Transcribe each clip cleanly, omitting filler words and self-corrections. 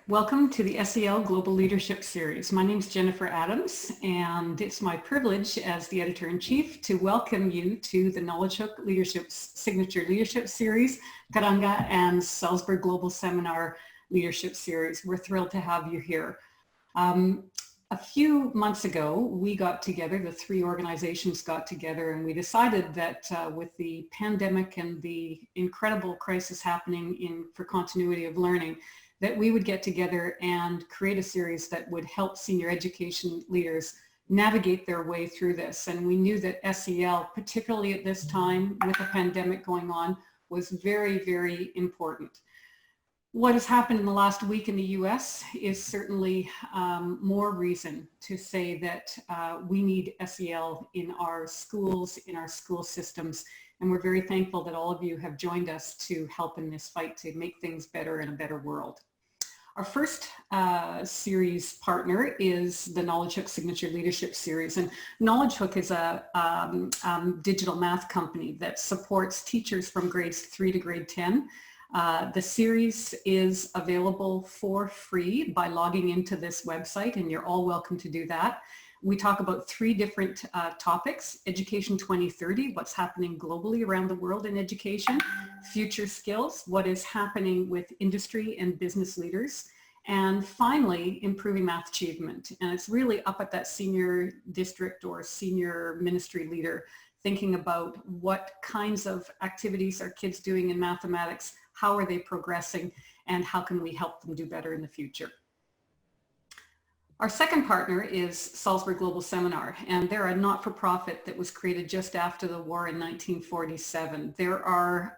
Welcome to the SEL Global Leadership Series. My name is Jennifer Adams, and it's my privilege as the Editor-in-Chief to welcome you to the Knowledge Hook Leadership's Signature Leadership Series, Karanga and Salisbury Global Seminar Leadership Series. We're thrilled to have you here. A few months ago, we got together, the three organizations got together, and we decided that with the pandemic and the incredible crisis happening for continuity of learning, that we would get together and create a series that would help senior education leaders navigate their way through this. And we knew that SEL, particularly at this time with the pandemic going on, was very, very important. What has happened in the last week in the US is certainly more reason to say that we need SEL in our schools, in our school systems, and we're very thankful that all of you have joined us to help in this fight to make things better in a better world. Our first series partner is the Knowledge Hook Signature Leadership Series. And Knowledge Hook is a digital math company that supports teachers from grades 3 to grade 10. The series is available for free by logging into this website, and you're all welcome to do that. We talk about three different topics: Education 2030, what's happening globally around the world in education; future skills, what is happening with industry and business leaders; and finally, improving math achievement. And it's really up at that senior district or senior ministry leader, thinking about what kinds of activities are kids doing in mathematics, how are they progressing, and how can we help them do better in the future. Our second partner is Salisbury Global Seminar, and they're a not-for-profit that was created just after the war in 1947. There are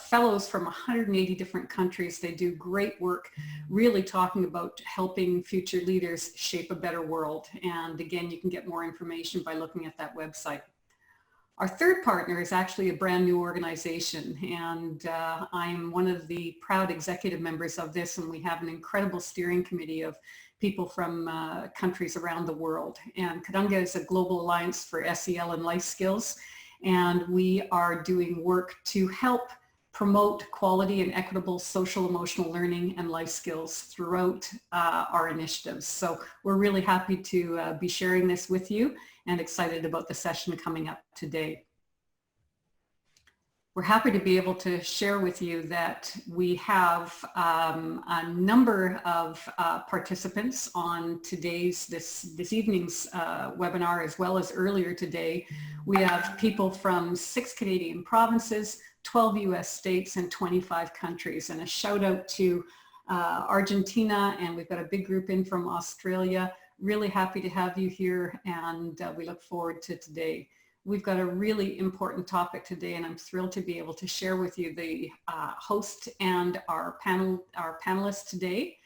fellows from 180 different countries. They do great work really talking about helping future leaders shape a better world. And again, you can get more information by looking at that website. Our third partner is actually a brand new organization, and I'm one of the proud executive members of this, and we have an incredible steering committee of people from countries around the world. And Karanga is a global alliance for SEL and life skills, and we are doing work to help promote quality and equitable social emotional learning and life skills throughout our initiatives. So we're really happy to be sharing this with you and excited about the session coming up today. We're happy to be able to share with you that we have a number of participants on this evening's webinar, as well as earlier today. We have people from 6 Canadian provinces, 12 US states, and 25 countries. And a shout out to Argentina, and we've got a big group in from Australia. Really happy to have you here, and we look forward to today. We've got a really important topic today, and I'm thrilled to be able to share with you the host and our panelists today.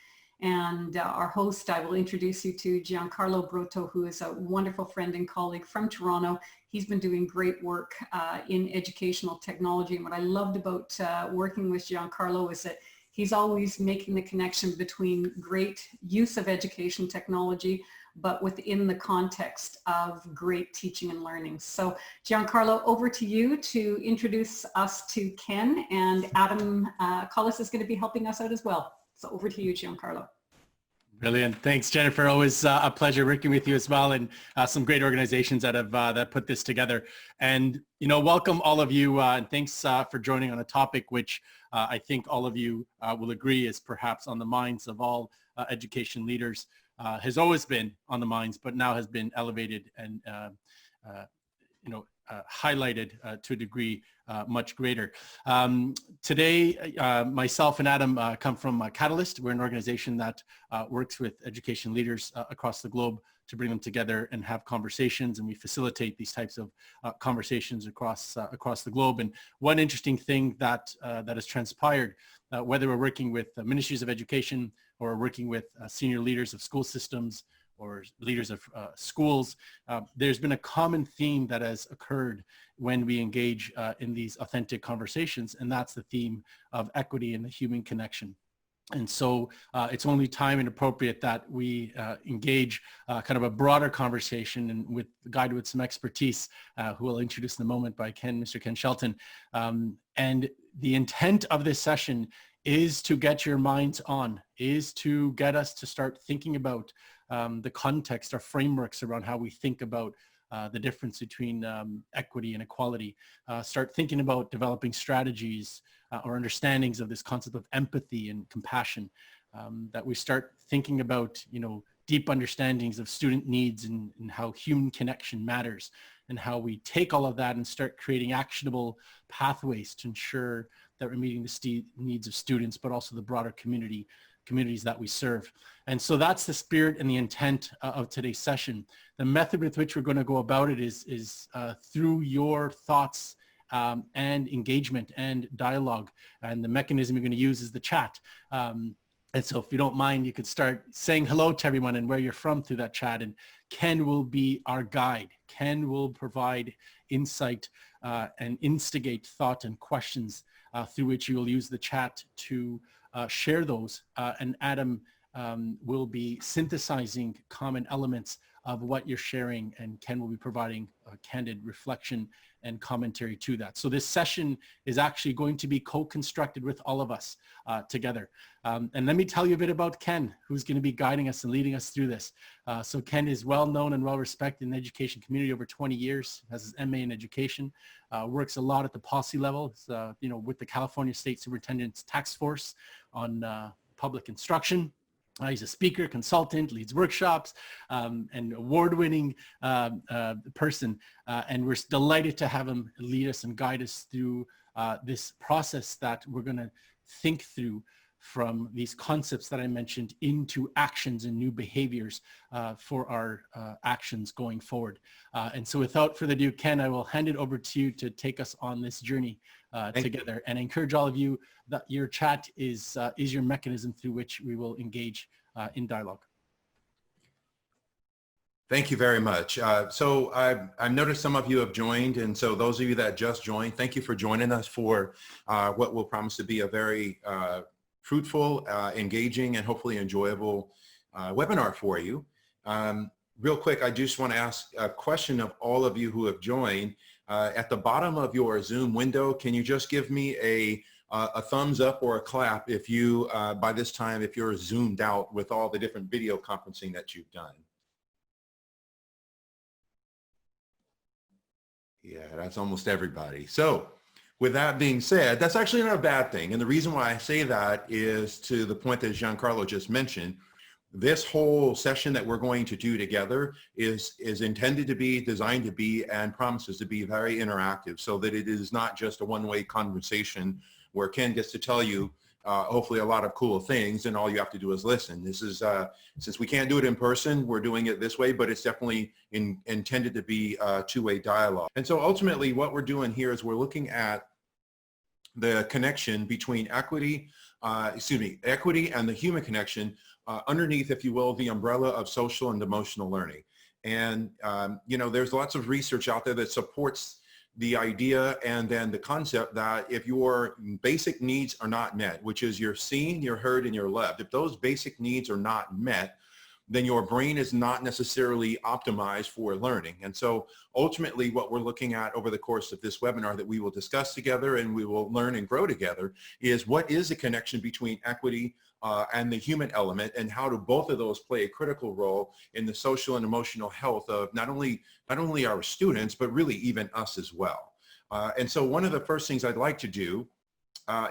And our host, I will introduce you to Giancarlo Brotto, who is a wonderful friend and colleague from Toronto. He's been doing great work in educational technology. And what I loved about working with Giancarlo is that he's always making the connection between great use of education technology, but within the context of great teaching and learning. So Giancarlo, over to you to introduce us to Ken, and Adam Collis is going to be helping us out as well. So over to you, Giancarlo. Brilliant. Thanks, Jennifer. Always a pleasure working with you as well, and some great organizations that have that put this together. And welcome all of you, and thanks for joining on a topic which I think all of you will agree is perhaps on the minds of all education leaders. Has always been on the minds, but now has been elevated and highlighted to a degree much greater. Today, myself and Adam come from Catalyst. We're an organization that works with education leaders across the globe to bring them together and have conversations, and we facilitate these types of conversations across the globe. And one interesting thing that has transpired, whether we're working with ministries of education or working with senior leaders of school systems or leaders of schools, there's been a common theme that has occurred when we engage in these authentic conversations, and that's the theme of equity and the human connection. And so it's only time and appropriate that we engage kind of a broader conversation and guided with some expertise, who will introduce in a moment by Mr. Ken Shelton. And the intent of this session is to get your minds on, is to get us to start thinking about the context or frameworks around how we think about the difference between equity and equality, start thinking about developing strategies or understandings of this concept of empathy and compassion, that we start thinking about, deep understandings of student needs and how human connection matters, and how we take all of that and start creating actionable pathways to ensure that we're meeting the needs of students, but also the broader communities that we serve. And so that's the spirit and the intent of today's session. The method with which we're going to go about it is through your thoughts and engagement and dialogue. And the mechanism you're going to use is the chat. And so if you don't mind, you could start saying hello to everyone and where you're from through that chat. And Ken will be our guide. Ken will provide insight and instigate thought and questions through which you will use the chat to share those. And Adam will be synthesizing common elements of what you're sharing, and Ken will be providing candid reflection and commentary to that. So this session is actually going to be co-constructed with all of us together. And let me tell you a bit about Ken, who's going to be guiding us and leading us through this. So Ken is well known and well respected in the education community over 20 years, has his MA in education, works a lot at the policy level, with the California State Superintendent's Task Force on public instruction. He's a speaker, consultant, leads workshops, and award-winning person. And we're delighted to have him lead us and guide us through this process that we're going to think through from these concepts that I mentioned into actions and new behaviors for our actions going forward. And so without further ado, Ken, I will hand it over to you to take us on this journey together. And I encourage all of you that your chat is your mechanism through which we will engage in dialogue. Thank you very much. So I've noticed some of you have joined, and so those of you that just joined, thank you for joining us for what will promise to be a very fruitful, engaging, and hopefully enjoyable webinar for you. Real quick, I just want to ask a question of all of you who have joined. At the bottom of your Zoom window, can you just give me a thumbs up or a clap if you, by this time, if you're zoomed out with all the different video conferencing that you've done? Yeah, that's almost everybody. So with that being said, that's actually not a bad thing. And the reason why I say that is to the point that Giancarlo just mentioned. This whole session that we're going to do together is intended to be, designed to be, and promises to be very interactive, so that it is not just a one-way conversation where Ken gets to tell you hopefully a lot of cool things and all you have to do is listen. This is, since we can't do it in person, we're doing it this way, but it's definitely intended to be a two-way dialogue. And so ultimately what we're doing here is we're looking at the connection between equity and the human connection underneath, if you will, the umbrella of social and emotional learning. And, there's lots of research out there that supports the idea and then the concept that if your basic needs are not met, which is you're seen, you're heard, and you're loved, if those basic needs are not met, then your brain is not necessarily optimized for learning. And so ultimately what we're looking at over the course of this webinar that we will discuss together and we will learn and grow together is what is the connection between equity and the human element, and how do both of those play a critical role in the social and emotional health of not only our students, but really even us as well. And so one of the first things I'd like to do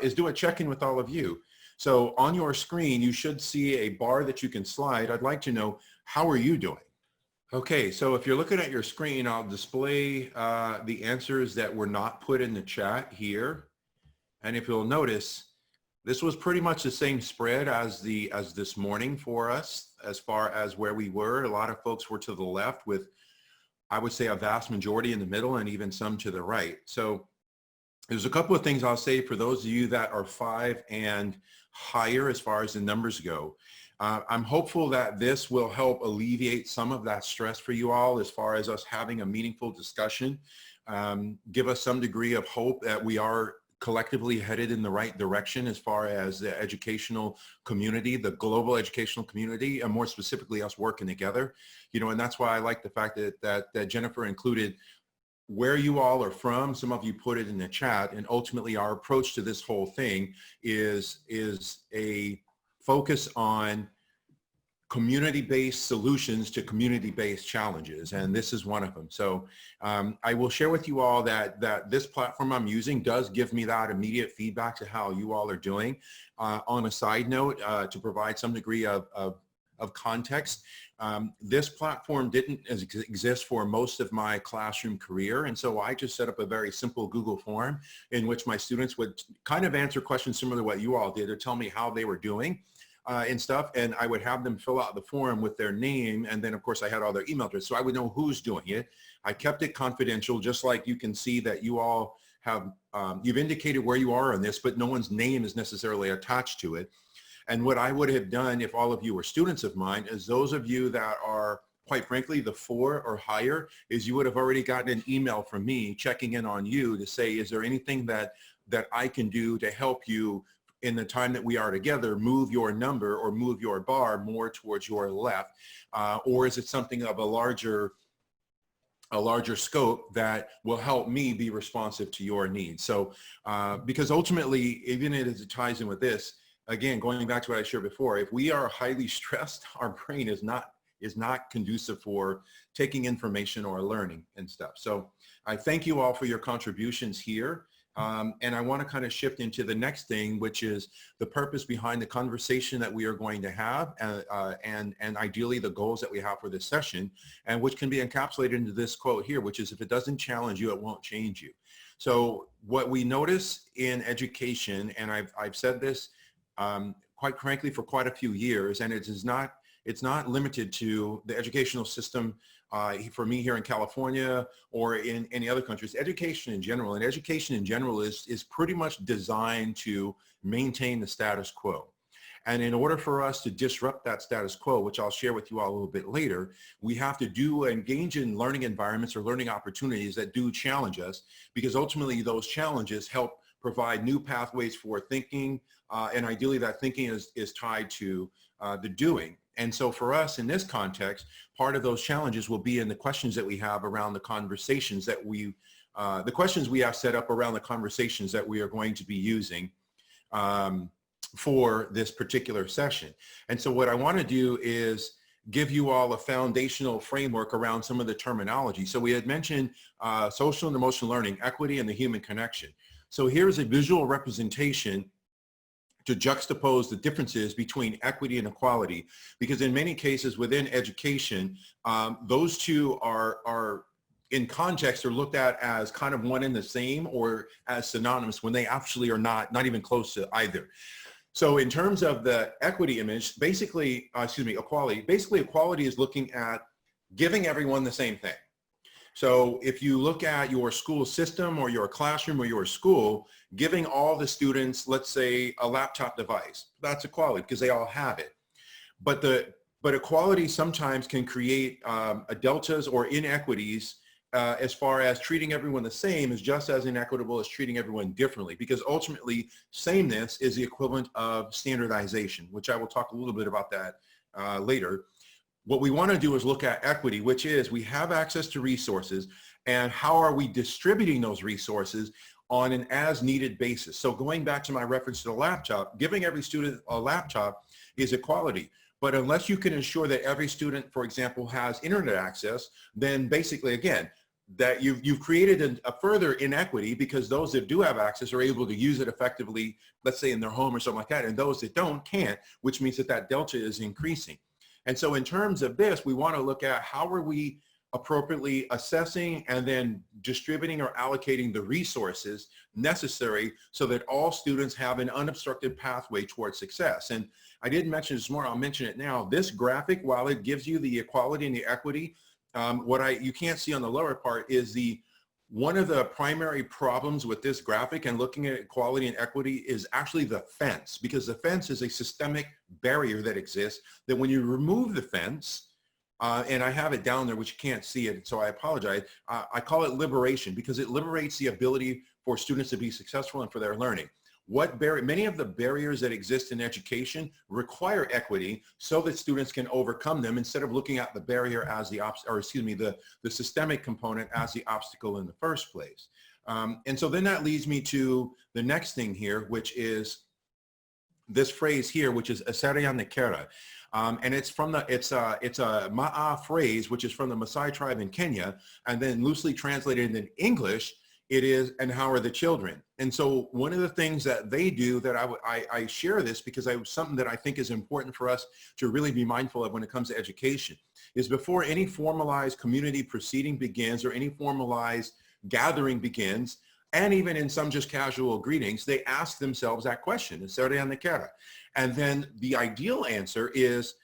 is do a check-in with all of you. So on your screen, you should see a bar that you can slide. I'd like to know, how are you doing? Okay, so if you're looking at your screen, I'll display the answers that were not put in the chat here. And if you'll notice, this was pretty much the same spread as this morning for us, as far as where we were. A lot of folks were to the left with, I would say, a vast majority in the middle and even some to the right. So there's a couple of things I'll say for those of you that are 5 and higher as far as the numbers go. I'm hopeful that this will help alleviate some of that stress for you all as far as us having a meaningful discussion, give us some degree of hope that we are collectively headed in the right direction as far as the educational community, the global educational community, and more specifically us working together. You know, and that's why I like the fact that Jennifer included where you all are from. Some of you put it in the chat, and ultimately our approach to this whole thing is a focus on community-based solutions to community-based challenges, and this is one of them. So I will share with you all that this platform I'm using does give me that immediate feedback to how you all are doing. On a side note, to provide some degree of context, this platform didn't exist for most of my classroom career, and so I just set up a very simple Google form in which my students would kind of answer questions similar to what you all did, or tell me how they were doing and stuff, and I would have them fill out the form with their name, and then of course I had all their email address, so I would know who's doing it. I kept it confidential, just like you can see that you all have, you've indicated where you are on this, but no one's name is necessarily attached to it. And what I would have done if all of you were students of mine is those of you that are, quite frankly, the 4 or higher, is you would have already gotten an email from me checking in on you to say, is there anything that I can do to help you in the time that we are together, move your number or move your bar more towards your left? Or is it something of a larger scope that will help me be responsive to your needs? So, because ultimately, even as it ties in with this, again, going back to what I shared before, if we are highly stressed, our brain is not conducive for taking information or learning and stuff. So I thank you all for your contributions here. And I want to kind of shift into the next thing, which is the purpose behind the conversation that we are going to have, and ideally the goals that we have for this session, and which can be encapsulated into this quote here, which is, if it doesn't challenge you, it won't change you. So what we notice in education, and I've said this quite frankly for quite a few years, and it's not limited to the educational system for me here in California or in any other countries. Education in general, and education in general is pretty much designed to maintain the status quo. And in order for us to disrupt that status quo, which I'll share with you all a little bit later, we have to engage in learning environments or learning opportunities that do challenge us, because ultimately those challenges help provide new pathways for thinking, and ideally that thinking is tied to the doing. And so for us in this context, part of those challenges will be in the questions that we have around the conversations that the questions we have set up around the conversations that we are going to be using for this particular session. And so what I want to do is give you all a foundational framework around some of the terminology. So we had mentioned social and emotional learning, equity, and the human connection. So here's a visual representation to juxtapose the differences between equity and equality, because in many cases within education, those two are in context are looked at as kind of one and the same, or as synonymous, when they actually are not even close to either. So in terms of the equity image, basically, equality. Basically, equality is looking at giving everyone the same thing. So if you look at your school system or your classroom or your school, giving all the students, let's say, a laptop device, that's equality because they all have it. But equality sometimes can create deltas or inequities as far as treating everyone the same is just as inequitable as treating everyone differently, because ultimately sameness is the equivalent of standardization, which I will talk a little bit about that later. What we want to do is look at equity, which is we have access to resources, and how are we distributing those resources on an as needed basis. So going back to my reference to the laptop, giving every student a laptop is equality. But unless you can ensure that every student, for example, has internet access, then basically, again, that you've created a further inequity, because those that do have access are able to use it effectively, let's say in their home or something like that, and those that don't can't, which means that delta is increasing. And so in terms of this, we want to look at how are we appropriately assessing and then distributing or allocating the resources necessary so that all students have an unobstructed pathway towards success. And I didn't mention this more, I'll mention it now. This graphic, while it gives you the equality and the equity, what you can't see on the lower part is one of the primary problems with this graphic and looking at equality and equity is actually the fence, because the fence is a systemic barrier that exists that when you remove the fence, and I have it down there, which you can't see it, so I apologize. I call it liberation, because it liberates the ability for students to be successful and for their learning. Many of the barriers that exist in education require equity so that students can overcome them instead of looking at the barrier as the systemic component as the obstacle in the first place. And so then that leads me to the next thing here, which is this phrase here, which is Asarian Nekera. And it's a Ma'a phrase, which is from the Maasai tribe in Kenya, and then loosely translated in English, it is, and how are the children? And so one of the things that they do that I share this because something that I think is important for us to really be mindful of when it comes to education is before any formalized community proceeding begins or any formalized gathering begins, and even in some just casual greetings, they ask themselves that question, and then the ideal answer is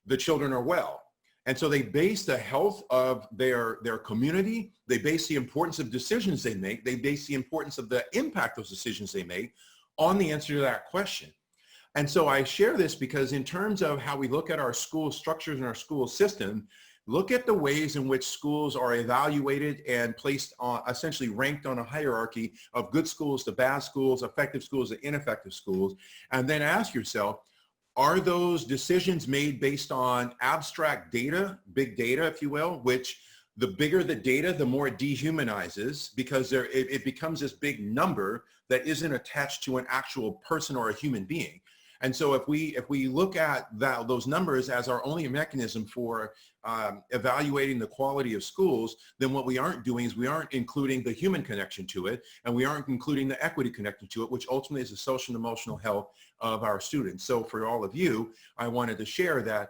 the children are well. And so they base the health of their community, they base the importance of decisions they make, they base the importance of the impact those decisions they make on the answer to that question. And so I share this because in terms of how we look at our school structures and our school system, look at the ways in which schools are evaluated and placed on, essentially ranked on a hierarchy of good schools to bad schools, effective schools to ineffective schools, and then ask yourself, are those decisions made based on abstract data, big data, if you will, which the bigger the data, the more it dehumanizes because it becomes this big number that isn't attached to an actual person or a human being. And so if we look at those numbers as our only mechanism for evaluating the quality of schools, then what we aren't doing is we aren't including the human connection to it, and we aren't including the equity connection to it, which ultimately is the social and emotional health of our students. So for all of you, I wanted to share that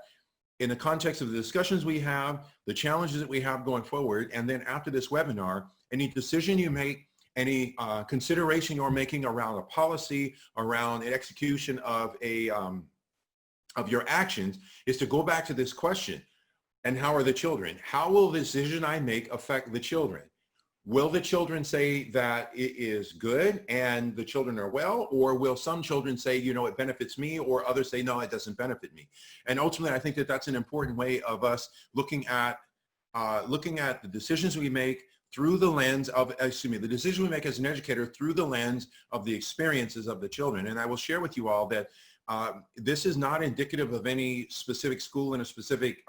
in the context of the discussions we have, the challenges that we have going forward, and then after this webinar, any decision you make, any consideration you're making around a policy, around an execution of your actions, is to go back to this question, and how are the children? How will the decision I make affect the children? Will the children say that it is good and the children are well, or will some children say, you know, it benefits me, or others say, no, it doesn't benefit me? And ultimately, I think that that's an important way of us looking at the decisions we make through the lens of, the decision we make as an educator through the lens of the experiences of the children. And I will share with you all that this is not indicative of any specific school in a specific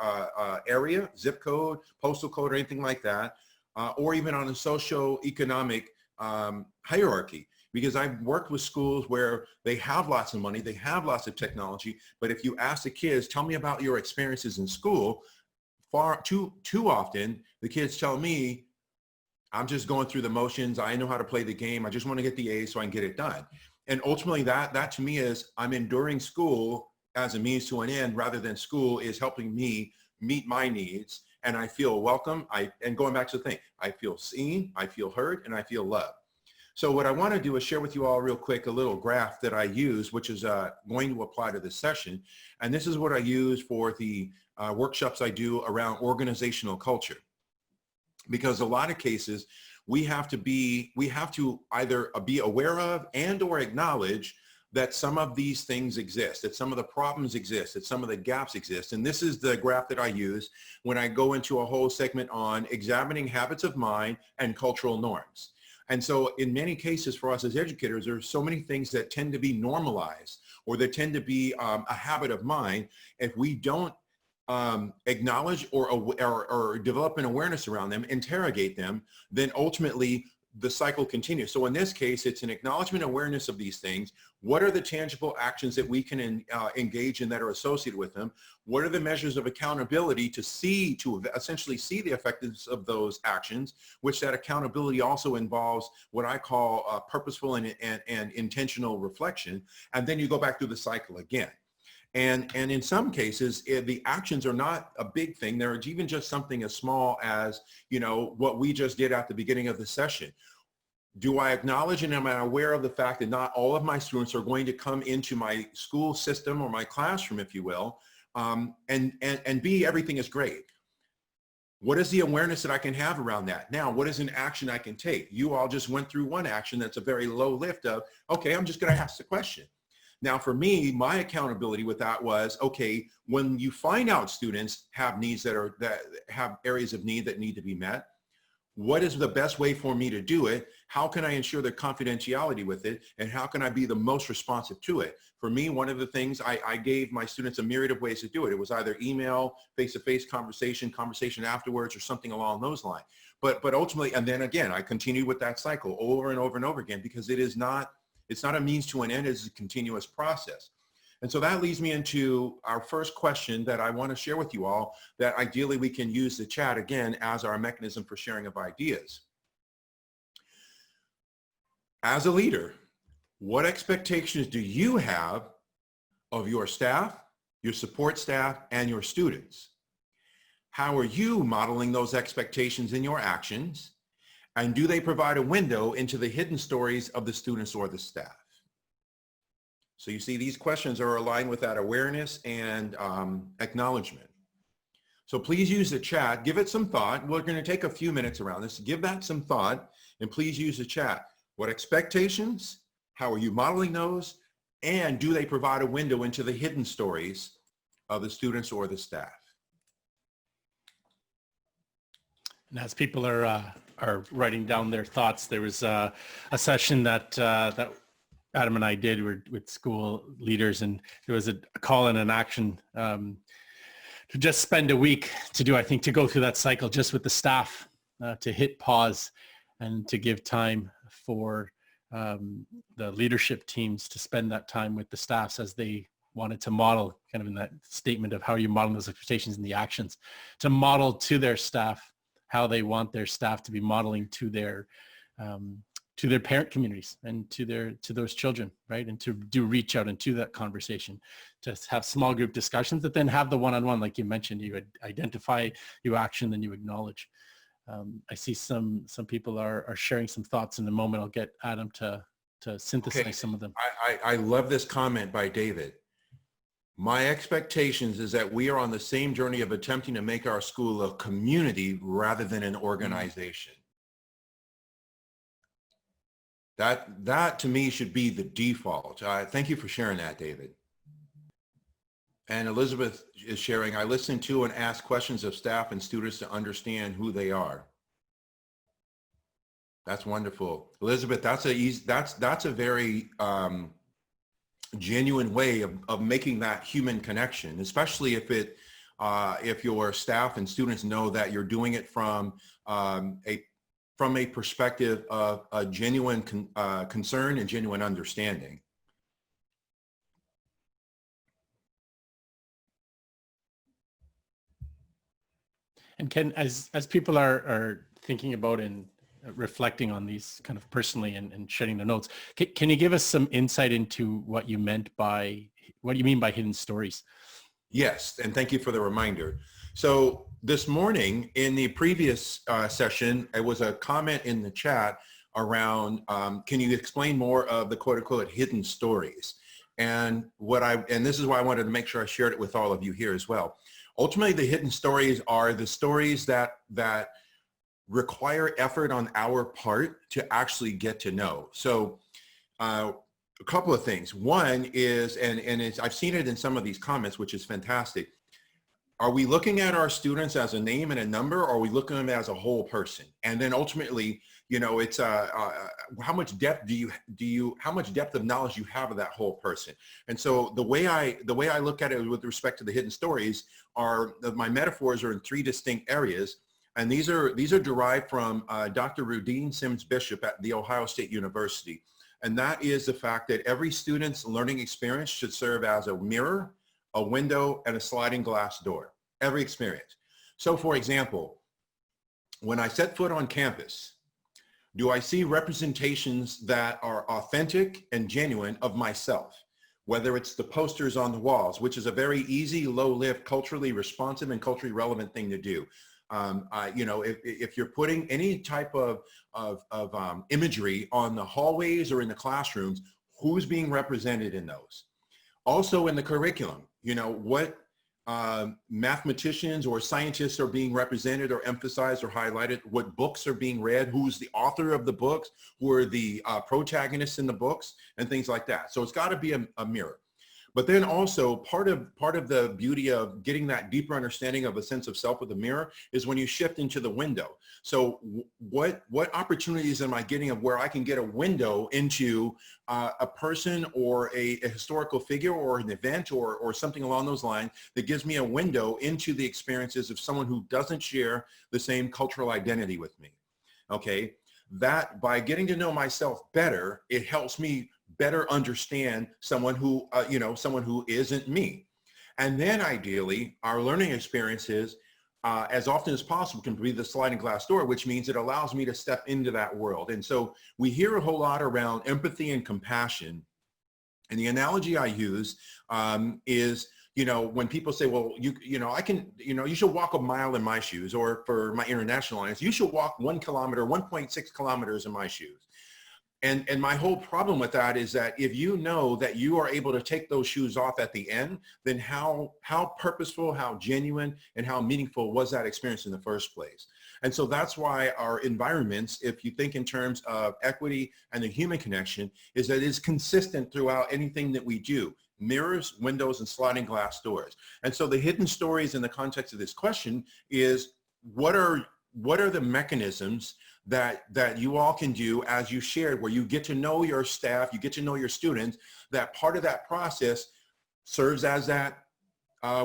area, zip code, postal code, or anything like that, or even on a socio-economic hierarchy. Because I've worked with schools where they have lots of money, they have lots of technology, but if you ask the kids, tell me about your experiences in school, too often the kids tell me, I'm just going through the motions. I know how to play the game. I just want to get the A so I can get it done. And ultimately that to me is I'm enduring school as a means to an end rather than school is helping me meet my needs. And I feel welcome. And going back to the thing, I feel seen, I feel heard, and I feel loved. So what I want to do is share with you all real quick a little graph that I use, which is going to apply to this session. And this is what I use for the workshops I do around organizational culture. Because a lot of cases we have to either be aware of and or acknowledge that some of these things exist, that some of the problems exist, that some of the gaps exist. And this is the graph that I use when I go into a whole segment on examining habits of mind and cultural norms. And so in many cases for us as educators, there are so many things that tend to be normalized or that tend to be a habit of mind. If we don't acknowledge or develop an awareness around them, interrogate them, then ultimately the cycle continues. So in this case, it's an acknowledgement, awareness of these things. What are the tangible actions that we can engage in that are associated with them? What are the measures of accountability to essentially see the effectiveness of those actions, which that accountability also involves what I call purposeful and intentional reflection. And then you go back through the cycle again. And in some cases, the actions are not a big thing. They're even just something as small as, you know, what we just did at the beginning of the session. Do I acknowledge and am I aware of the fact that not all of my students are going to come into my school system or my classroom, if you will, and B, everything is great. What is the awareness that I can have around that? Now, what is an action I can take? You all just went through one action that's a very low lift of, okay, I'm just going to ask the question. Now, for me, my accountability with that was, okay, when you find out students have needs that have areas of need that need to be met, what is the best way for me to do it? How can I ensure the confidentiality with it? And how can I be the most responsive to it? For me, one of the things I gave my students a myriad of ways to do it. It was either email, face-to-face conversation afterwards, or something along those lines. But ultimately, and then again, I continued with that cycle over and over and over again, because it's not a means to an end, it's a continuous process. And so that leads me into our first question that I want to share with you all, that ideally we can use the chat again as our mechanism for sharing of ideas. As a leader, what expectations do you have of your staff, your support staff, and your students? How are you modeling those expectations in your actions? And do they provide a window into the hidden stories of the students or the staff? So you see, these questions are aligned with that awareness and acknowledgement. So please use the chat, give it some thought. We're going to take a few minutes around this. Give that some thought, and please use the chat. What expectations? How are you modeling those? And do they provide a window into the hidden stories of the students or the staff? And as people are writing down their thoughts, there was a session that Adam and I did with school leaders, and there was a call and an action to just spend a week to go through that cycle just with the staff, to hit pause and to give time for the leadership teams to spend that time with the staffs as they wanted to model, kind of in that statement of how you model those expectations and the actions, to model to their staff how they want their staff to be modeling to their parent communities and to those children, right? And to do reach out into that conversation, to have small group discussions, that then have the one-on-one, like you mentioned, you identify, you action, then you acknowledge. I see some people are sharing some thoughts in a moment. I'll get Adam to synthesize some of them. I love this comment by David. My expectations is that we are on the same journey of attempting to make our school a community rather than an organization. That to me should be the default. Thank you for sharing that, David. And Elizabeth is sharing, I listen to and ask questions of staff and students to understand who they are. That's wonderful. Elizabeth, that's a very genuine way of making that human connection, especially if your staff and students know that you're doing it from a perspective of a genuine concern and genuine understanding. And Ken, as people are thinking about and reflecting on these kind of personally and sharing their notes, can you give us some insight into what you mean by hidden stories? Yes, and thank you for the reminder. So this morning in the previous session, it was a comment in the chat around, can you explain more of the quote unquote hidden stories? And this is why I wanted to make sure I shared it with all of you here as well. Ultimately, the hidden stories are the stories that require effort on our part to actually get to know. So a couple of things. One is, and I've seen it in some of these comments, which is fantastic. Are we looking at our students as a name and a number, or are we looking at them as a whole person? And then ultimately, it's how much depth how much depth of knowledge you have of that whole person? And so the way I look at it with respect to the hidden stories are, my metaphors are in three distinct areas. And these are derived from Dr. Rudine Sims Bishop at The Ohio State University. And that is the fact that every student's learning experience should serve as a mirror, a window, and a sliding glass door. Every experience. So for example, when I set foot on campus, do I see representations that are authentic and genuine of myself? Whether it's the posters on the walls, which is a very easy, low-lift, culturally responsive and culturally relevant thing to do. If you're putting any type of imagery on the hallways or in the classrooms, who's being represented in those? Also in the curriculum, what mathematicians or scientists are being represented or emphasized or highlighted, what books are being read, who's the author of the books, who are the protagonists in the books, and things like that. So it's got to be a mirror. But then also part of the beauty of getting that deeper understanding of a sense of self with the mirror is when you shift into the window. So what opportunities am I getting of where I can get a window into a person or a historical figure or an event or something along those lines that gives me a window into the experiences of someone who doesn't share the same cultural identity with me. Okay, that by getting to know myself better, it helps me better understand someone who, someone who isn't me. And then ideally, our learning experiences, as often as possible, can be the sliding glass door, which means it allows me to step into that world. And so we hear a whole lot around empathy and compassion. And the analogy I use is, when people say, well, you should walk a mile in my shoes, or for my international audience, you should walk 1 kilometer, 1.6 kilometers in my shoes. And my whole problem with that is that if you know that you are able to take those shoes off at the end, then how purposeful, how genuine, and how meaningful was that experience in the first place? And so that's why our environments, if you think in terms of equity and the human connection, is that it's consistent throughout anything that we do. Mirrors, windows, and sliding glass doors. And so the hidden stories in the context of this question is, what are the mechanisms that you all can do, as you shared, where you get to know your staff, you get to know your students, that part of that process serves as that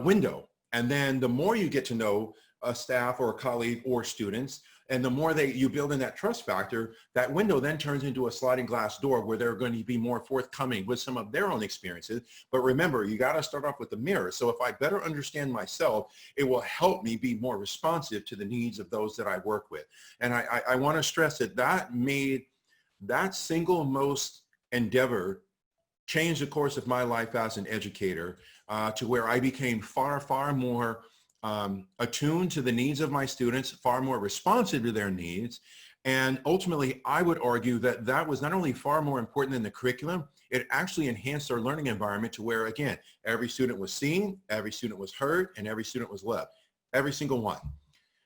window. And then the more you get to know a staff or a colleague or students, and the more you build in that trust factor, that window then turns into a sliding glass door where they're going to be more forthcoming with some of their own experiences. But remember, you got to start off with the mirror. So if I better understand myself, it will help me be more responsive to the needs of those that I work with. And I want to stress that made that single most endeavor change the course of my life as an educator, to where I became far, far more attuned to the needs of my students, far more responsive to their needs. And ultimately, I would argue that that was not only far more important than the curriculum, it actually enhanced our learning environment to where, again, every student was seen, every student was heard, and every student was loved, every single one.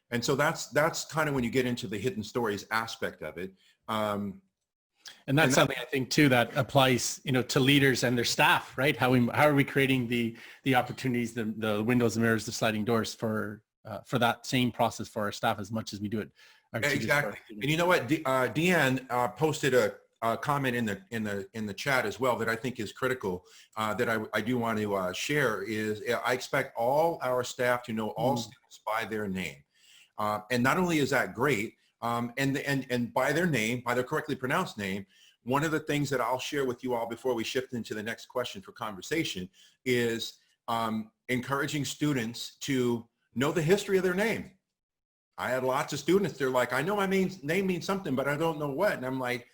And so that's kind of when you get into the hidden stories aspect of it. And that's something I think too that applies, to leaders and their staff, right? How are we creating the opportunities, the windows, the mirrors, the sliding doors for that same process for our staff as much as we do it. Exactly. And you know what, Deanne posted a comment in the chat as well that I think is critical, that I do want to share is, I expect all our staff to know all students by their name. And not only is that great, and by their name, by their correctly pronounced name, one of the things that I'll share with you all before we shift into the next question for conversation is encouraging students to know the history of their name. I had lots of students, they're like, I know my name means something, but I don't know what. And I'm like,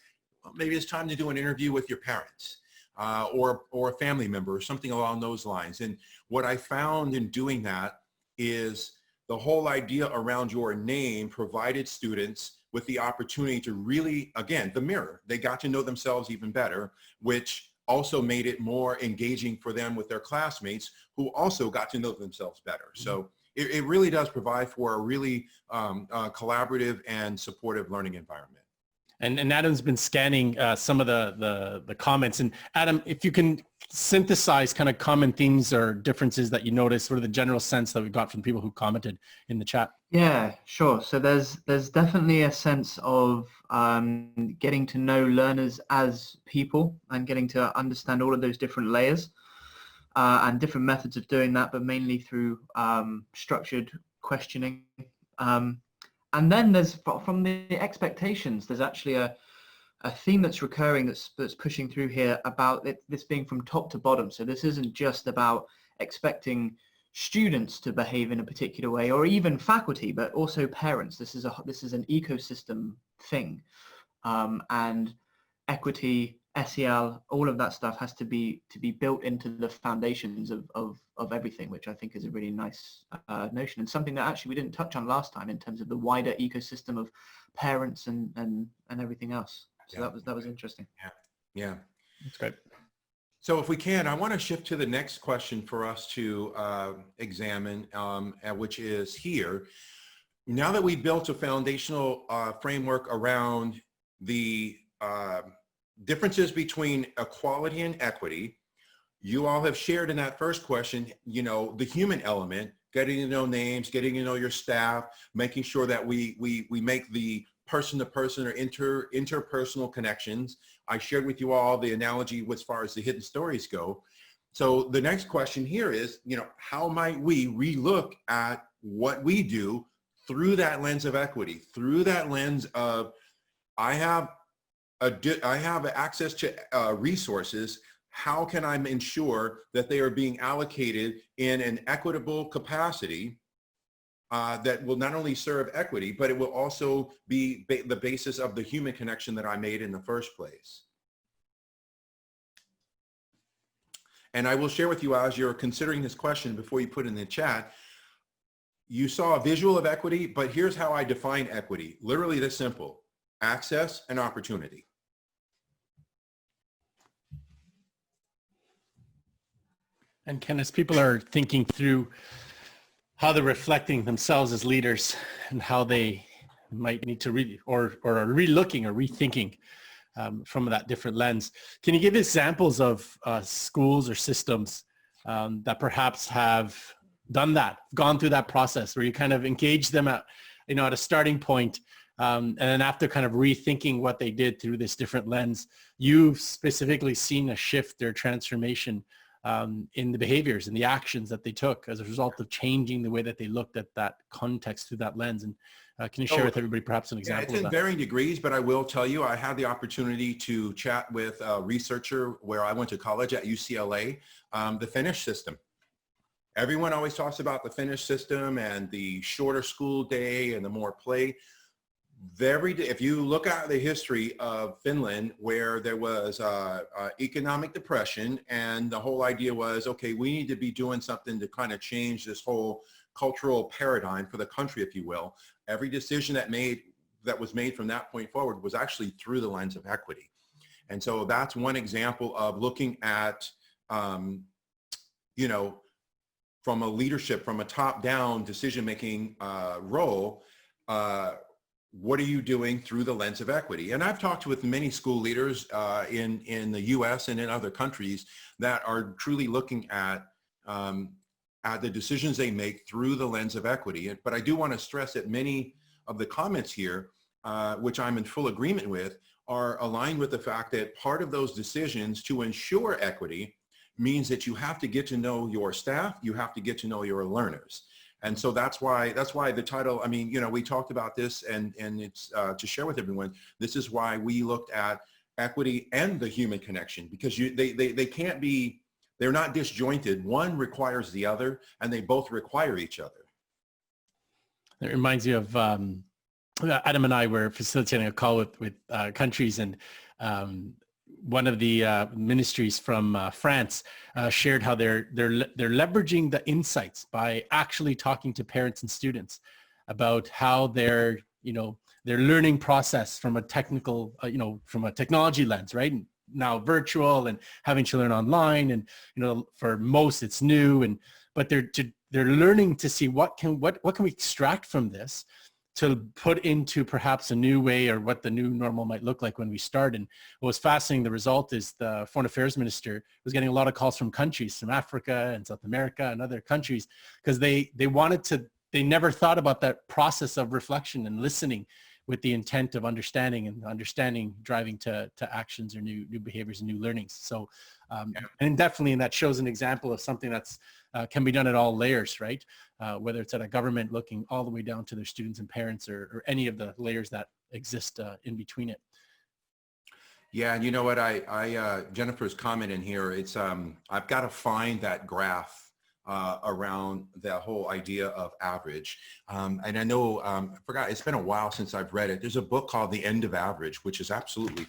well, maybe it's time to do an interview with your parents or a family member or something along those lines. And what I found in doing that is the whole idea around your name provided students with the opportunity to really, again, the mirror. They got to know themselves even better, which also made it more engaging for them with their classmates who also got to know themselves better. So it really does provide for a really collaborative and supportive learning environment. And Adam's been scanning some of the comments. And Adam, if you can synthesize kind of common themes or differences that you noticed, what are the general sense that we got from people who commented in the chat? Yeah, sure. So there's definitely a sense of getting to know learners as people and getting to understand all of those different layers and different methods of doing that, but mainly through structured questioning. And then there's, from the expectations, there's actually a theme that's recurring that's pushing through here about this being from top to bottom. So this isn't just about expecting students to behave in a particular way or even faculty, but also parents. This is an ecosystem thing, and equity, SEL, all of that stuff has to be built into the foundations of everything, which I think is a really nice notion, and something that actually we didn't touch on last time in terms of the wider ecosystem of parents and everything else. So yeah, that was interesting. Yeah, that's great. So if we can, I want to shift to the next question for us to examine, which is here. Now that we built a foundational framework around the differences between equality and equity, you all have shared in that first question, you know, the human element, getting to know names, getting to know your staff, making sure that we make the person-to-person or interpersonal connections. I shared with you all the analogy as far as the hidden stories go. So the next question here is, you know, how might we relook at what we do through that lens of equity, through that lens of, I have access to resources. How can I ensure that they are being allocated in an equitable capacity that will not only serve equity, but it will also be the basis of the human connection that I made in the first place? And I will share with you, as you're considering this question before you put it in the chat, you saw a visual of equity, but here's how I define equity. Literally this simple: access and opportunity. And Ken, as people are thinking through how they're reflecting themselves as leaders and how they might need to or are re-looking or rethinking from that different lens, can you give examples of schools or systems that perhaps have done that, gone through that process where you kind of engage them at, you know, at a starting point, and then after kind of rethinking what they did through this different lens, you've specifically seen a shift or transformation in the behaviors and the actions that they took as a result of changing the way that they looked at that context through that lens? And can you share with everybody perhaps an example It's of in that? varying degrees, but I will tell you, I had the opportunity to chat with a researcher where I went to college at UCLA, the Finnish system. Everyone always talks about the Finnish system and the shorter school day and the more play. If you look at the history of Finland, where there was economic depression, and the whole idea was, okay, we need to be doing something to kind of change this whole cultural paradigm for the country, if you will. Every decision that was made from that point forward was actually through the lens of equity. And so that's one example of looking at, you know, from a leadership, from a top-down decision-making role, what are you doing through the lens of equity? And I've talked with many school leaders in the US and in other countries that are truly looking at the decisions they make through the lens of equity. But I do want to stress that many of the comments here, which I'm in full agreement with, are aligned with the fact that part of those decisions to ensure equity means that you have to get to know your staff, you have to get to know your learners. And so that's why the title, I mean, you know, we talked about this, and it's to share with everyone, this is why we looked at equity and the human connection, because they can't be, they're not disjointed. One requires the other, and they both require each other. It reminds you of Adam and I were facilitating a call with countries, and one of the ministries from France shared how they're leveraging the insights by actually talking to parents and students about how their learning process from a technical, from a technology lens, right? Now virtual and having to learn online, and for most it's new, but they're learning to see what can we extract from this to put into perhaps a new way, or what the new normal might look like when we start. And what was fascinating, the result is the foreign affairs minister was getting a lot of calls from countries, from Africa and South America and other countries, because they never thought about that process of reflection and listening with the intent of understanding, and understanding driving to actions or new behaviors and new learnings. So, and definitely, and that shows an example of something that's can be done at all layers, right? Whether it's at a government looking all the way down to their students and parents, or any of the layers that exist in between it. Yeah, and you know what, Jennifer's comment in here, it's I've got to find that graph around the whole idea of average. And I know, I forgot, it's been a while since I've read it. There's a book called The End of Average, which is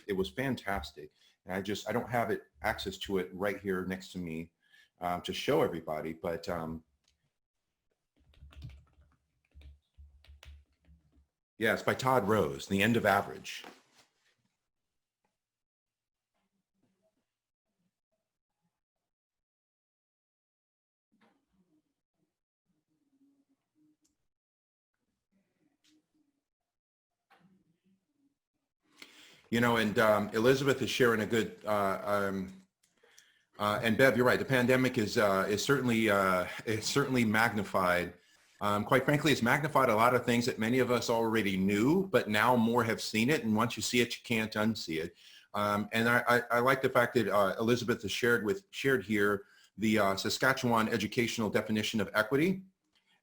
it was fantastic. And I don't have access to it right here next to me to show everybody, but yeah, it's by Todd Rose, The End of Average. And Elizabeth is sharing a good And Bev, you're right. The pandemic is certainly it's certainly magnified. Quite frankly, it's magnified a lot of things that many of us already knew, but now more have seen it. And once you see it, you can't unsee it. And I like the fact that Elizabeth has shared here the Saskatchewan educational definition of equity.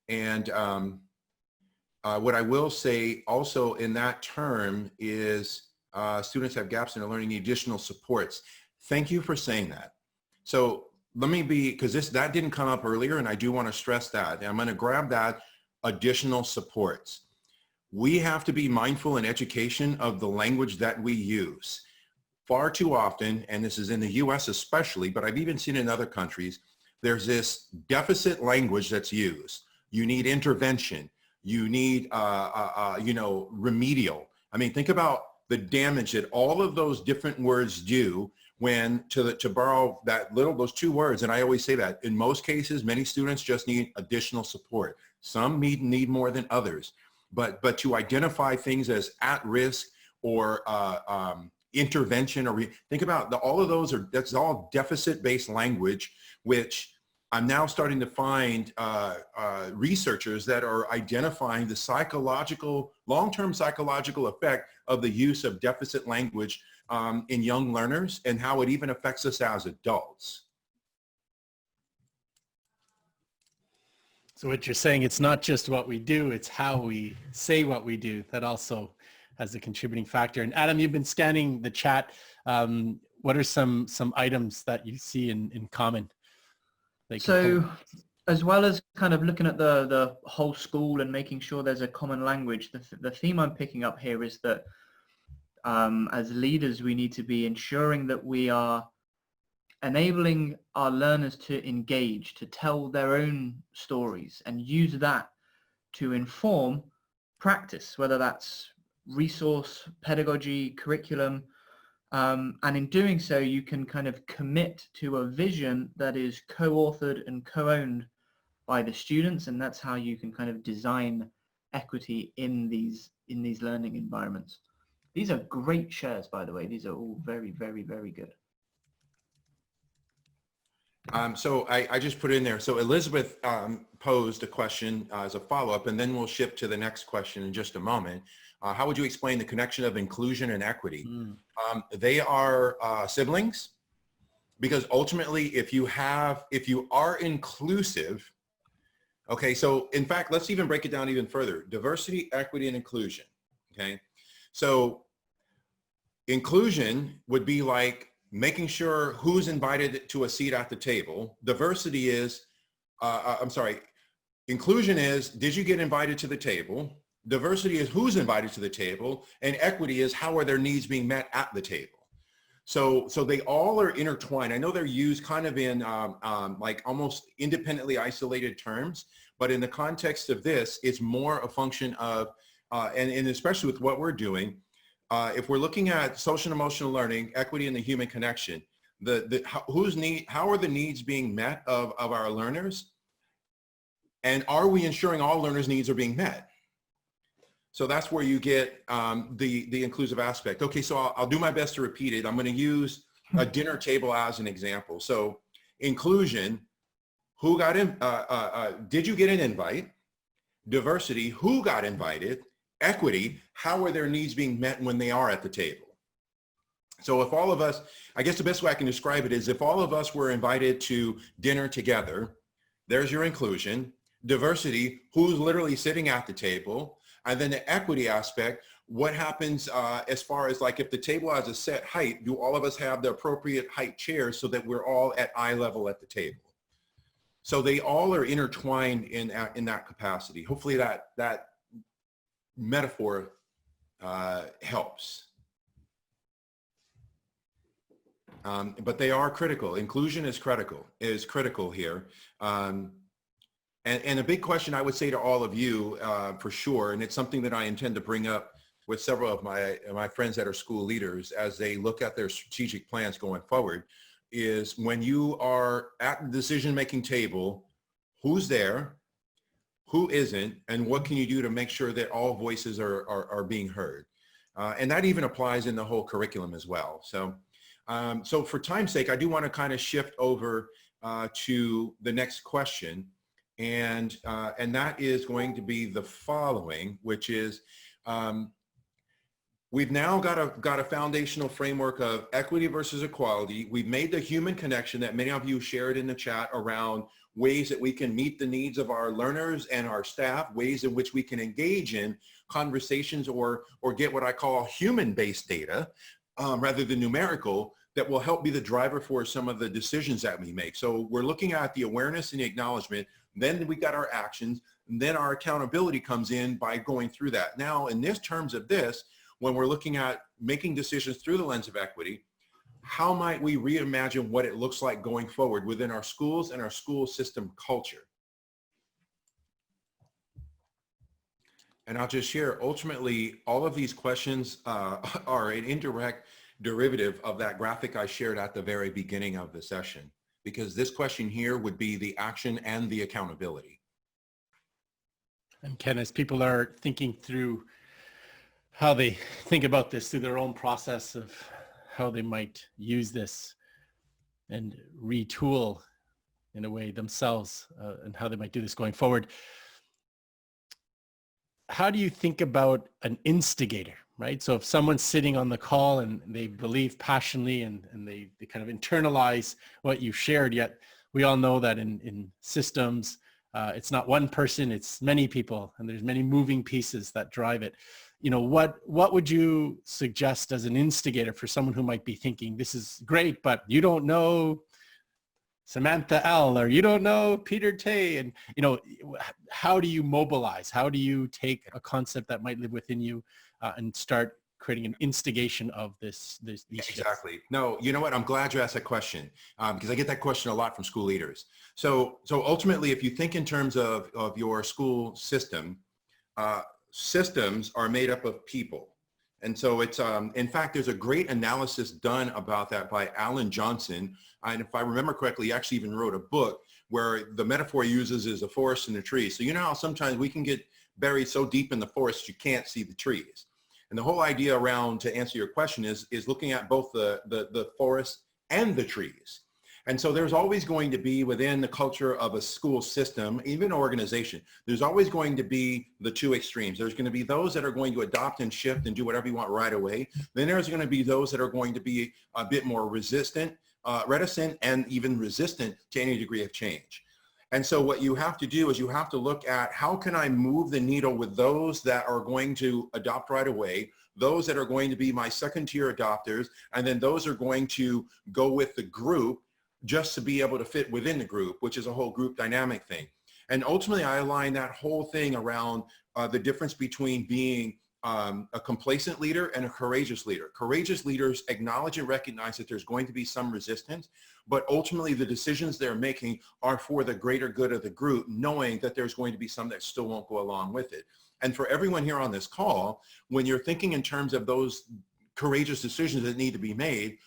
And what I will say also in that term is students have gaps in their learning, need additional supports. Thank you for saying that. So let me be, because that didn't come up earlier, and I do want to stress that. And I'm going to grab that, additional supports. We have to be mindful in education of the language that we use. Far too often, and this is in the US especially, but I've even seen in other countries, there's this deficit language that's used. You need intervention. You need, you know, remedial. I mean, think about the damage that all of those different words do when, to borrow those two words, and I always say that, in most cases, many students just need additional support. Some need more than others. But to identify things as at risk or intervention, or think about all of those that's all deficit-based language, which I'm now starting to find researchers that are identifying the psychological, long-term psychological effect of the use of deficit language in young learners, and how it even affects us as adults. So what you're saying, it's not just what we do, it's how we say what we do that also has a contributing factor. And Adam, you've been scanning the chat. What are some items that you see in common? So as well as kind of looking at the whole school and making sure there's a common language, the theme I'm picking up here is that as leaders, we need to be ensuring that we are enabling our learners to engage, to tell their own stories, and use that to inform practice, whether that's resource, pedagogy, curriculum. And in doing so, you can kind of commit to a vision that is co-authored and co-owned by the students, and that's how you can kind of design equity in these learning environments. These are great shares, by the way. These are all very, very, very good. So I just put in there. So Elizabeth posed a question as a follow-up, and then we'll shift to the next question in just a moment. How would you explain the connection of inclusion and equity? They are siblings, because ultimately, if you are inclusive, okay, so in fact, let's even break it down even further. Diversity, equity, and inclusion, okay? So inclusion would be like making sure who's invited to a seat at the table. Diversity is, inclusion is, did you get invited to the table? Diversity is who's invited to the table, and equity is how are their needs being met at the table. So they all are intertwined. I know they're used kind of in like almost independently isolated terms, but in the context of this, it's more a function of, and especially with what we're doing, if we're looking at social and emotional learning, equity and the human connection, how are the needs being met of our learners? And are we ensuring all learners' needs are being met? So that's where you get the inclusive aspect. Okay, so I'll do my best to repeat it. I'm going to use a dinner table as an example. So inclusion, who got in? Did you get an invite? Diversity, who got invited? Equity, how are their needs being met when they are at the table? So if all of us, I guess the best way I can describe it is if all of us were invited to dinner together, there's your inclusion. Diversity, who's literally sitting at the table? And then the equity aspect, what happens as far as like if the table has a set height, do all of us have the appropriate height chairs so that we're all at eye level at the table? So they all are intertwined in that capacity. Hopefully that metaphor helps. But they are critical. Inclusion is critical here. And a big question I would say to all of you for sure, and it's something that I intend to bring up with several of my friends that are school leaders as they look at their strategic plans going forward, is when you are at the decision-making table, who's there, who isn't, and what can you do to make sure that all voices are being heard? And that even applies in the whole curriculum as well. So So for time's sake, I do want to kind of shift over to the next question. And that is going to be the following, which is, we've now got a foundational framework of equity versus equality. We've made the human connection that many of you shared in the chat around ways that we can meet the needs of our learners and our staff, ways in which we can engage in conversations or get what I call human-based data rather than numerical that will help be the driver for some of the decisions that we make. So we're looking at the awareness and the acknowledgement, then we got our actions, and then our accountability comes in by going through that. Now, in this terms of this, when we're looking at making decisions through the lens of equity, how might we reimagine what it looks like going forward within our schools and our school system culture? And I'll just share, ultimately, all of these questions are an indirect derivative of that graphic I shared at the very beginning of the session, because this question here would be the action and the accountability. And Ken, as people are thinking through how they think about this through their own process of how they might use this and retool in a way themselves and how they might do this going forward, how do you think about an instigator, right? So if someone's sitting on the call and they believe passionately and they kind of internalize what you shared, yet we all know that in systems, it's not one person, it's many people, and there's many moving pieces that drive it. You know, what would you suggest as an instigator for someone who might be thinking, this is great, but you don't know Samantha L, or you don't know Peter Tay, and you know, how do you mobilize? How do you take a concept that might live within you and start creating an instigation of these Exactly. shifts? No, you know what? I'm glad you asked that question because I get that question a lot from school leaders. So ultimately, if you think in terms of your school system, systems are made up of people. And so it's, in fact, there's a great analysis done about that by Alan Johnson. And if I remember correctly, he actually even wrote a book where the metaphor he uses is a forest and a tree. So you know how sometimes we can get buried so deep in the forest, you can't see the trees. And the whole idea around, to answer your question, is looking at both the forest and the trees. And so there's always going to be, within the culture of a school system, even an organization, there's always going to be the two extremes. There's going to be those that are going to adopt and shift and do whatever you want right away. Then there's going to be those that are going to be a bit more reticent, and even resistant to any degree of change. And so what you have to do is you have to look at, how can I move the needle with those that are going to adopt right away, those that are going to be my second tier adopters, and then those are going to go with the group just to be able to fit within the group, which is a whole group dynamic thing. And ultimately, I align that whole thing around the difference between being a complacent leader and a courageous leader. Courageous leaders acknowledge and recognize that there's going to be some resistance, but ultimately the decisions they're making are for the greater good of the group, knowing that there's going to be some that still won't go along with it. And for everyone here on this call, when you're thinking in terms of those courageous decisions that need to be made,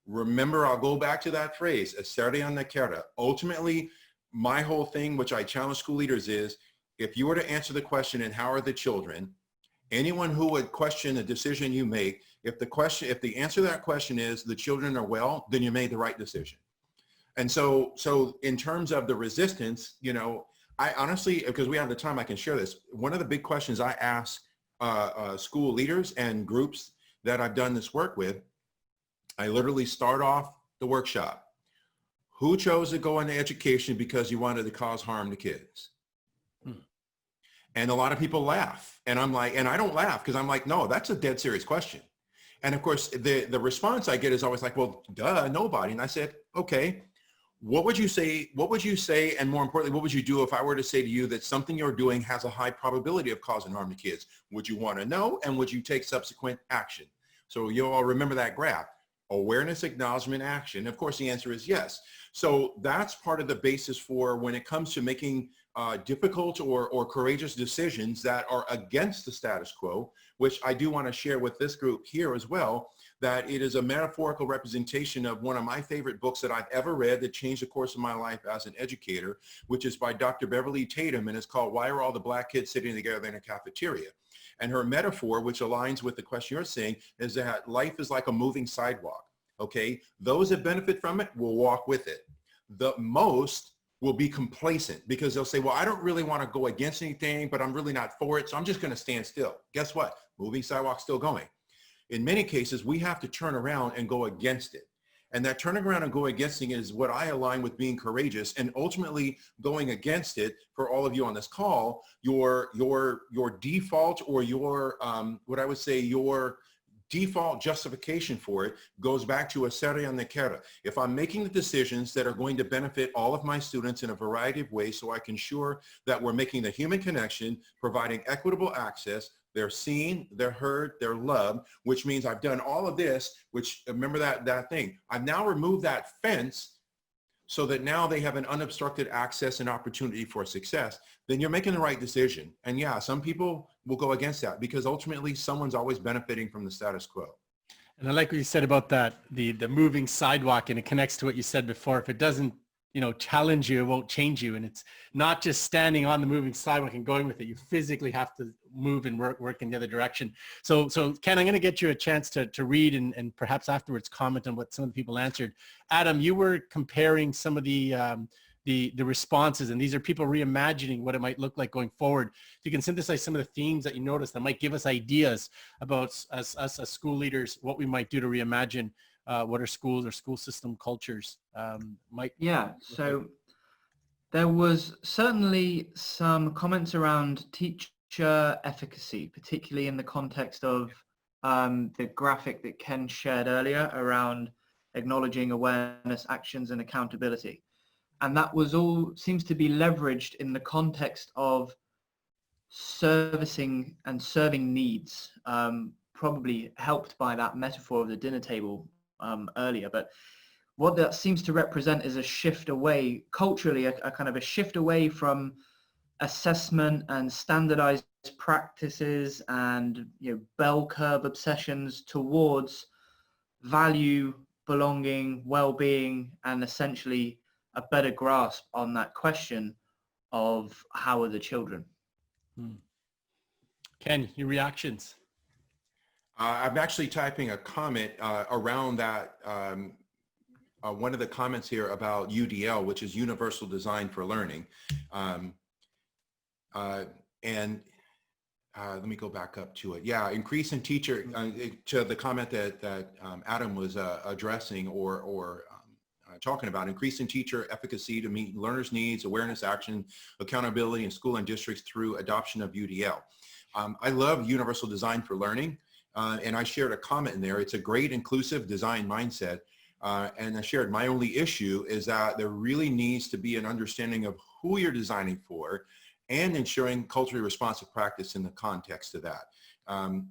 remember, I'll go back to that phrase, "Eserte on the cara." Ultimately, my whole thing, which I challenge school leaders, is if you were to answer the question, and how are the children, anyone who would question the decision you make, if the answer to that question is the children are well, then you made the right decision. And so in terms of the resistance, you know, I honestly, because we have the time, I can share this. One of the big questions I ask school leaders and groups that I've done this work with, I literally start off the workshop. Who chose to go into education because you wanted to cause harm to kids? And a lot of people laugh. And I'm like, and I don't laugh because I'm like, no, that's a dead serious question. And of course, the response I get is always like, well, duh, nobody. And I said, okay, what would you say? What would you say? And more importantly, what would you do if I were to say to you that something you're doing has a high probability of causing harm to kids? Would you want to know? And would you take subsequent action? So you'll all remember that graph. Awareness, acknowledgement, action. Of course, the answer is yes. So that's part of the basis for when it comes to making difficult or courageous decisions that are against the status quo, which I do want to share with this group here as well, that it is a metaphorical representation of one of my favorite books that I've ever read that changed the course of my life as an educator, which is by Dr. Beverly Tatum, and it's called Why Are All the Black Kids Sitting Together in a Cafeteria? And her metaphor, which aligns with the question you're saying, is that life is like a moving sidewalk. Okay, those that benefit from it will walk with it. The most will be complacent because they'll say, well, I don't really want to go against anything, but I'm really not for it, so I'm just going to stand still. Guess what? Moving sidewalk's still going. In many cases, we have to turn around and go against it. And that turning around and go against it is what I align with being courageous, and ultimately going against it. For all of you on this call, your default, or your what I would say your default justification for it goes back to a serie on the cara. If I'm making the decisions that are going to benefit all of my students in a variety of ways, so I can ensure that we're making the human connection, providing equitable access, they're seen, they're heard, they're loved, which means I've done all of this, which, remember that thing. I've now removed that fence so that now they have an unobstructed access and opportunity for success. Then you're making the right decision. And yeah, some people will go against that because ultimately someone's always benefiting from the status quo. And I like what you said about that, the moving sidewalk, and it connects to what you said before. If it doesn't, challenge you, it won't change you. And it's not just standing on the moving sidewalk and going with it. You physically have to move and work in the other direction. So Ken, I'm going to get you a chance to read and perhaps afterwards comment on what some of the people answered. Adam, you were comparing some of the responses, and these are people reimagining what it might look like going forward. If you can synthesize some of the themes that you noticed that might give us ideas about us as school leaders, what we might do to reimagine what our schools or school system cultures might. Yeah, so there was certainly some comments around teacher efficacy, particularly in the context of the graphic that Ken shared earlier around acknowledging awareness, actions, and accountability. And that was all seems to be leveraged in the context of servicing and serving needs, probably helped by that metaphor of the dinner table earlier. But what that seems to represent is a shift away, culturally, a kind of a shift away from assessment and standardized practices and bell curve obsessions towards value, belonging, well-being, and essentially a better grasp on that question of how are the children. Ken, your reactions? I'm actually typing a comment around that. One of the comments here about UDL, which is Universal Design for Learning. Let me go back up to it. Yeah, increase in teacher, to the comment that Adam was addressing or talking about, increase in teacher efficacy to meet learners' needs, awareness, action, accountability in school and districts through adoption of UDL. I love Universal Design for Learning, and I shared a comment in there. It's a great inclusive design mindset. And I shared my only issue is that there really needs to be an understanding of who you're designing for and ensuring culturally responsive practice in the context of that.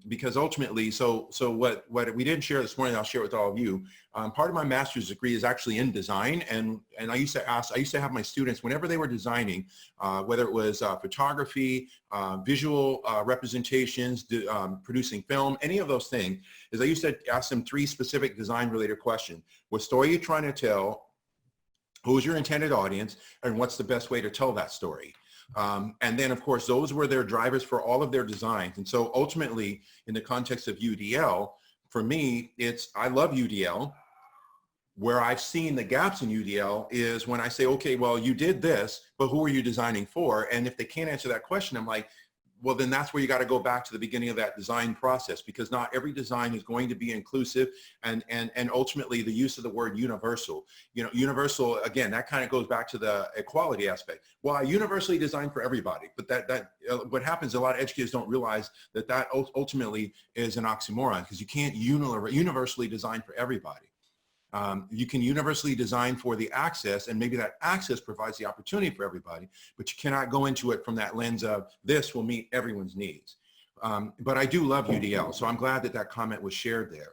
Because ultimately, so what we didn't share this morning, I'll share with all of you. Part of my master's degree is actually in design, and I used to have my students, whenever they were designing, whether it was photography, visual representations, producing film, any of those things, is I used to ask them 3 specific design related questions. What story are you trying to tell? Who's your intended audience? And what's the best way to tell that story? And then, of course, those were their drivers for all of their designs. And so ultimately, in the context of UDL, for me, I love UDL. Where I've seen the gaps in UDL is when I say, okay, well, you did this, but who are you designing for? And if they can't answer that question, I'm like, well, then that's where you got to go back to the beginning of that design process, because not every design is going to be inclusive, and ultimately the use of the word universal. Universal, again, that kind of goes back to the equality aspect. Well, I universally design for everybody, but what happens, a lot of educators don't realize that ultimately is an oxymoron, because you can't universally design for everybody. You can universally design for the access, and maybe that access provides the opportunity for everybody, but you cannot go into it from that lens of this will meet everyone's needs. But I do love UDL, so I'm glad that comment was shared there.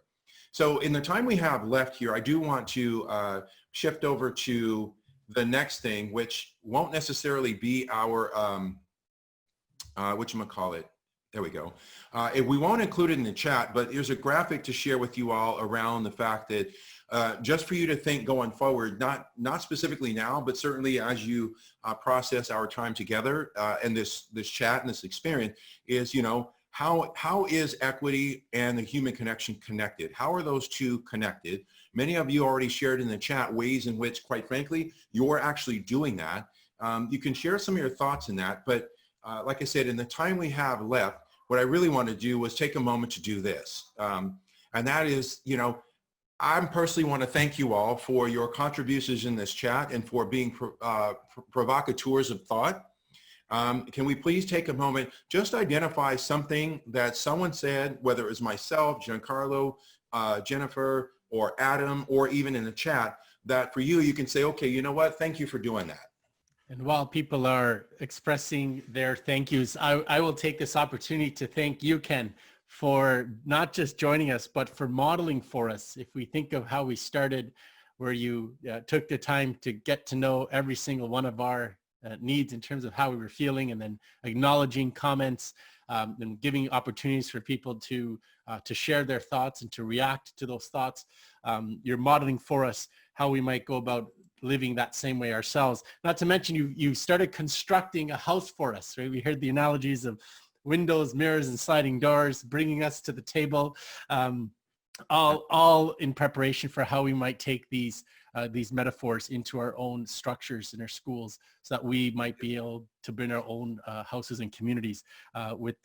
So in the time we have left here, I do want to shift over to the next thing, which won't necessarily be our, whatchamacallit, there we go. We won't include it in the chat, but here's a graphic to share with you all around the fact that just for you to think going forward, not specifically now, but certainly as you process our time together and this chat and this experience, is how is equity and the human connection connected? How are those two connected? Many of you already shared in the chat ways in which, quite frankly, you're actually doing that. You can share some of your thoughts in that, but like I said, in the time we have left, what I really want to do was take a moment to do this. And that is, you know, I personally want to thank you all for your contributions in this chat and for being provocateurs of thought. Can we please take a moment, just identify something that someone said, whether it was myself, Giancarlo, Jennifer, or Adam, or even in the chat, that for you, you can say, okay, you know what, thank you for doing that. And while people are expressing their thank yous, I will take this opportunity to thank you, Ken, for not just joining us, but for modeling for us. If we think of how we started, where you took the time to get to know every single one of our needs in terms of how we were feeling, and then acknowledging comments and giving opportunities for people to share their thoughts and to react to those thoughts. You're modeling for us how we might go about living that same way ourselves. Not to mention you started constructing a house for us, right? We heard the analogies of windows, mirrors, and sliding doors, bringing us to the table, all in preparation for how we might take these metaphors into our own structures in our schools, so that we might be able to bring our own houses and communities with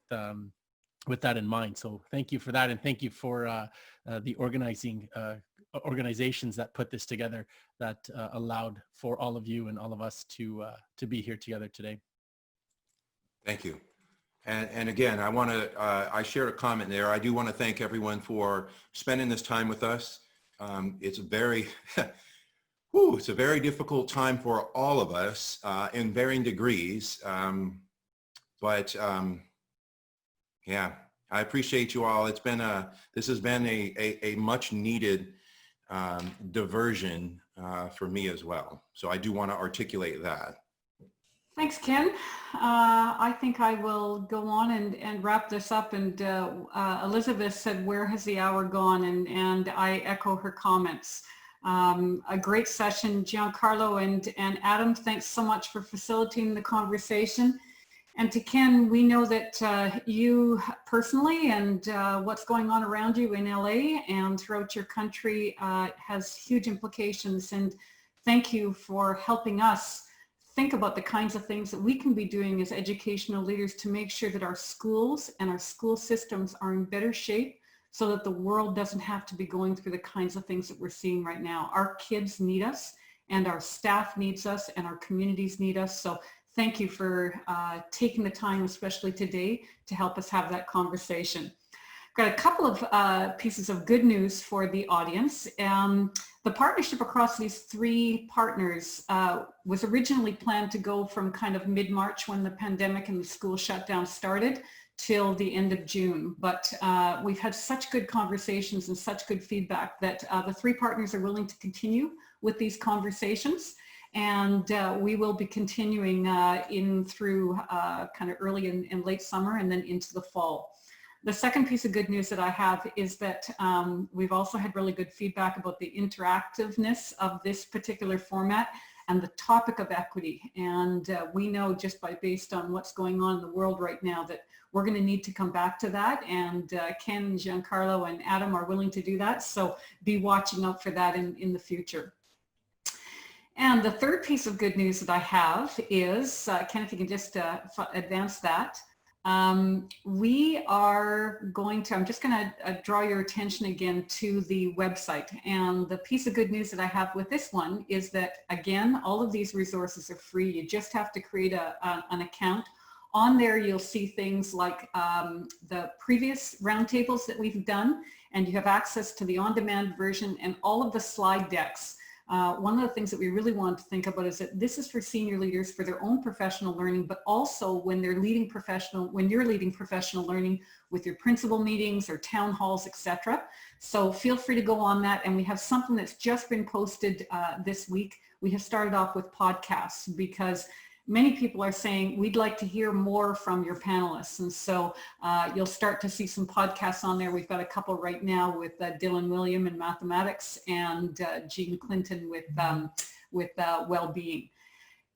that in mind. So thank you for that, and thank you for the organizations that put this together, that allowed for all of you and all of us to be here together today. Thank you. And again, I want to, I shared a comment there. I do want to thank everyone for spending this time with us. It's a very, it's a very difficult time for all of us in varying degrees. Yeah, I appreciate you all. It's been this has been a much needed diversion for me as well. So I do want to articulate that. Thanks, Ken. I think I will go on and wrap this up. And Elizabeth said, where has the hour gone? And I echo her comments. A great session, Giancarlo and Adam. Thanks so much for facilitating the conversation. And to Ken, we know that you personally and what's going on around you in LA and throughout your country has huge implications. And thank you for helping us think about the kinds of things that we can be doing as educational leaders to make sure that our schools and our school systems are in better shape, so that the world doesn't have to be going through the kinds of things that we're seeing right now. Our kids need us, and our staff needs us, and our communities need us. So thank you for taking the time, especially today, to help us have that conversation. Got a couple of pieces of good news for the audience. The partnership across these three partners was originally planned to go from kind of mid-March, when the pandemic and the school shutdown started, till the end of June. But we've had such good conversations and such good feedback that the three partners are willing to continue with these conversations. And we will be continuing in through kind of early and late summer, and then into the fall. The second piece of good news that I have is that we've also had really good feedback about the interactiveness of this particular format and the topic of equity. And we know, just based on what's going on in the world right now, that we're going to need to come back to that. And Ken, Giancarlo, and Adam are willing to do that. So be watching out for that in the future. And the third piece of good news that I have is, Ken, if you can just advance that. We are going to, I'm just going to draw your attention again to the website. And the piece of good news that I have with this one is that, again, all of these resources are free. You just have to create an account. On there, you'll see things like the previous roundtables that we've done, and you have access to the on-demand version and all of the slide decks. One of the things that we really want to think about is that this is for senior leaders for their own professional learning, but also when you're leading professional learning with your principal meetings or town halls, etc. So feel free to go on that. And we have something that's just been posted this week. We have started off with podcasts, because many people are saying, we'd like to hear more from your panelists. And so you'll start to see some podcasts on there. We've got a couple right now with Dylan William in mathematics, and Jean Clinton with well-being.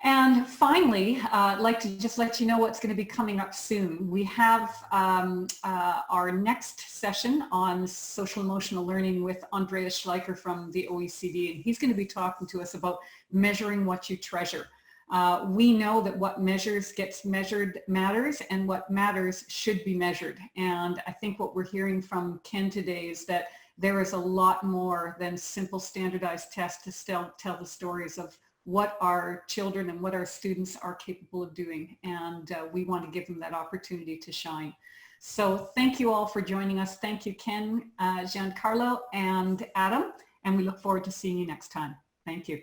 And finally, I'd like to just let you know what's going to be coming up soon. We have our next session on social emotional learning with Andreas Schleicher from the OECD, and he's going to be talking to us about measuring what you treasure. We know that what gets measured matters, and what matters should be measured. And I think what we're hearing from Ken today is that there is a lot more than simple standardized tests to tell the stories of what our children and what our students are capable of doing. And we want to give them that opportunity to shine. So thank you all for joining us. Thank you, Ken, Giancarlo, and Adam. And we look forward to seeing you next time. Thank you.